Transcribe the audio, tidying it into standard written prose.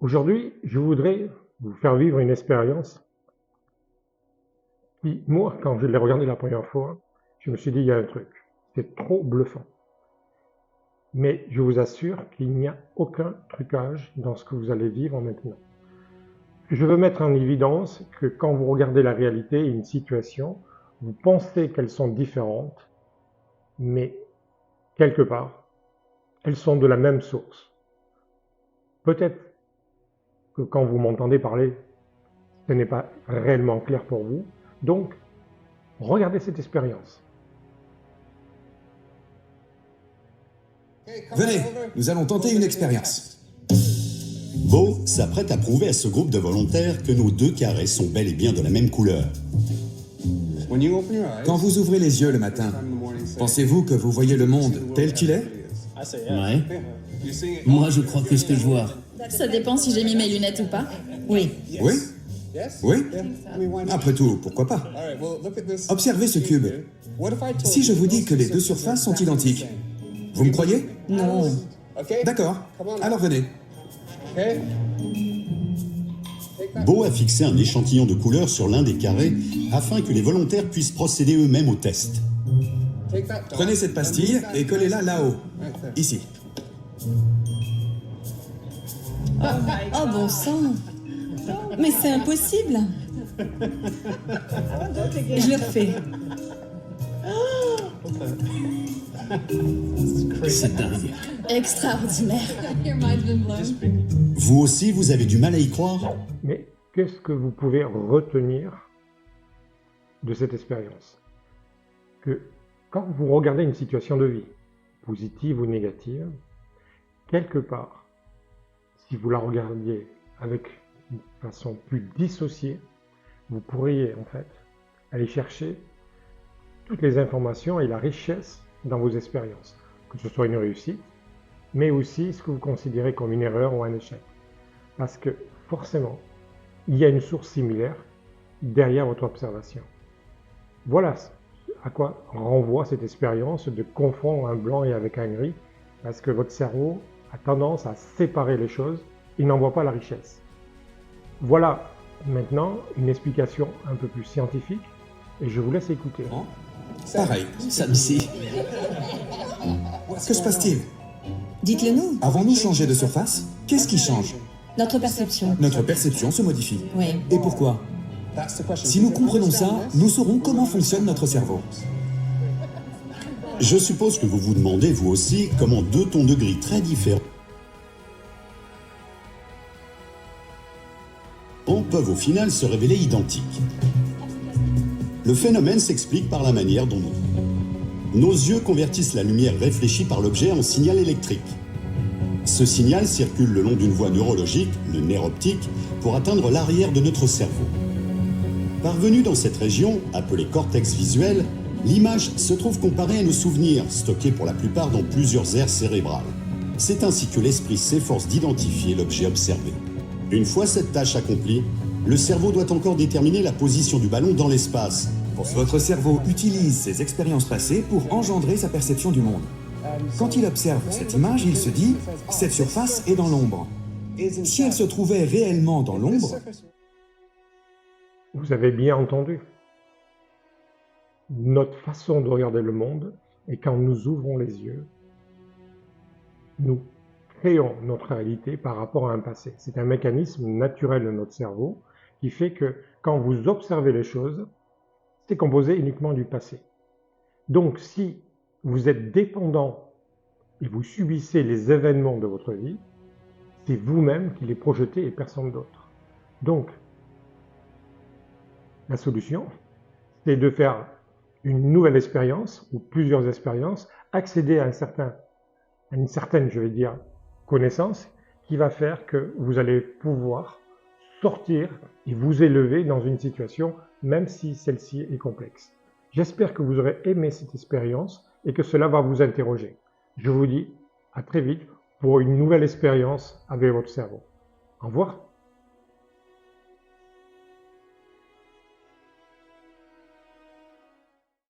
Aujourd'hui, je voudrais vous faire vivre une expérience qui, moi, quand je l'ai regardée la première fois, je me suis dit, il y a un truc, c'est trop bluffant. Mais je vous assure qu'il n'y a aucun trucage dans ce que vous allez vivre maintenant. Je veux mettre en évidence que quand vous regardez la réalité et une situation, vous pensez qu'elles sont différentes, mais quelque part, elles sont de la même source. Peut-être que quand vous m'entendez parler, ce n'est pas réellement clair pour vous. Donc, regardez cette expérience. Venez, nous allons tenter une expérience. Beau s'apprête à prouver à ce groupe de volontaires que nos deux carrés sont bel et bien de la même couleur. Quand vous ouvrez les yeux le matin, pensez-vous que vous voyez le monde tel qu'il est? Ouais. Moi, je crois que ce que je vois. Ça dépend si j'ai mis mes lunettes ou pas. Oui. Oui? Oui? Après tout, pourquoi pas? Observez ce cube. Si je vous dis que les deux surfaces sont identiques, vous me croyez? Non. D'accord, alors venez. Beau a fixé un échantillon de couleurs sur l'un des carrés afin que les volontaires puissent procéder eux-mêmes au test. Prenez cette pastille et collez-la là-haut, ici. Oh bon sang. Mais c'est impossible. Je le refais. C'est dingue. Extraordinaire. Vous aussi, vous avez du mal à y croire? Mais qu'est-ce que vous pouvez retenir de cette expérience? Que quand vous regardez une situation de vie, positive ou négative, quelque part, si vous la regardiez avec une façon plus dissociée, vous pourriez en fait aller chercher toutes les informations et la richesse dans vos expériences, que ce soit une réussite, mais aussi ce que vous considérez comme une erreur ou un échec. Parce que forcément, il y a une source similaire derrière votre observation. Voilà à quoi renvoie cette expérience de confondre un blanc et avec un gris, parce que votre cerveau a tendance à séparer les choses, il n'en voit pas la richesse. Voilà maintenant une explication un peu plus scientifique, et je vous laisse écouter. Pareil. Samsi. Que se passe-t-il? Dites-le nous. Avons-nous changé de surface? Qu'est-ce qui change? Notre perception. Notre perception se modifie. Oui. Et pourquoi? Si nous comprenons ça, nous saurons comment fonctionne notre cerveau. Je suppose que vous vous demandez, vous aussi, comment deux tons de gris très différents peuvent au final se révéler identiques. Le phénomène s'explique par la manière dont nos yeux convertissent la lumière réfléchie par l'objet en signal électrique. Ce signal circule le long d'une voie neurologique, le nerf optique, pour atteindre l'arrière de notre cerveau. Parvenu dans cette région, appelée cortex visuel, l'image se trouve comparée à nos souvenirs, stockés pour la plupart dans plusieurs aires cérébrales. C'est ainsi que l'esprit s'efforce d'identifier l'objet observé. Une fois cette tâche accomplie, le cerveau doit encore déterminer la position du ballon dans l'espace. Votre cerveau utilise ses expériences passées pour engendrer sa perception du monde. Quand il observe cette image, il se dit « cette surface est dans l'ombre ». Si elle se trouvait réellement dans l'ombre, Vous avez bien entendu. Notre façon de regarder le monde, et quand nous ouvrons les yeux, nous créons notre réalité par rapport à un passé. C'est un mécanisme naturel de notre cerveau qui fait que quand vous observez les choses, c'est composé uniquement du passé. Donc si vous êtes dépendant et vous subissez les événements de votre vie, c'est vous-même qui les projetez et personne d'autre. Donc, la solution, c'est de faire une nouvelle expérience ou plusieurs expériences, accéder à une certaine, je vais dire, connaissance qui va faire que vous allez pouvoir sortir et vous élever dans une situation, même si celle-ci est complexe. J'espère que vous aurez aimé cette expérience et que cela va vous interroger. Je vous dis à très vite pour une nouvelle expérience avec votre cerveau. Au revoir.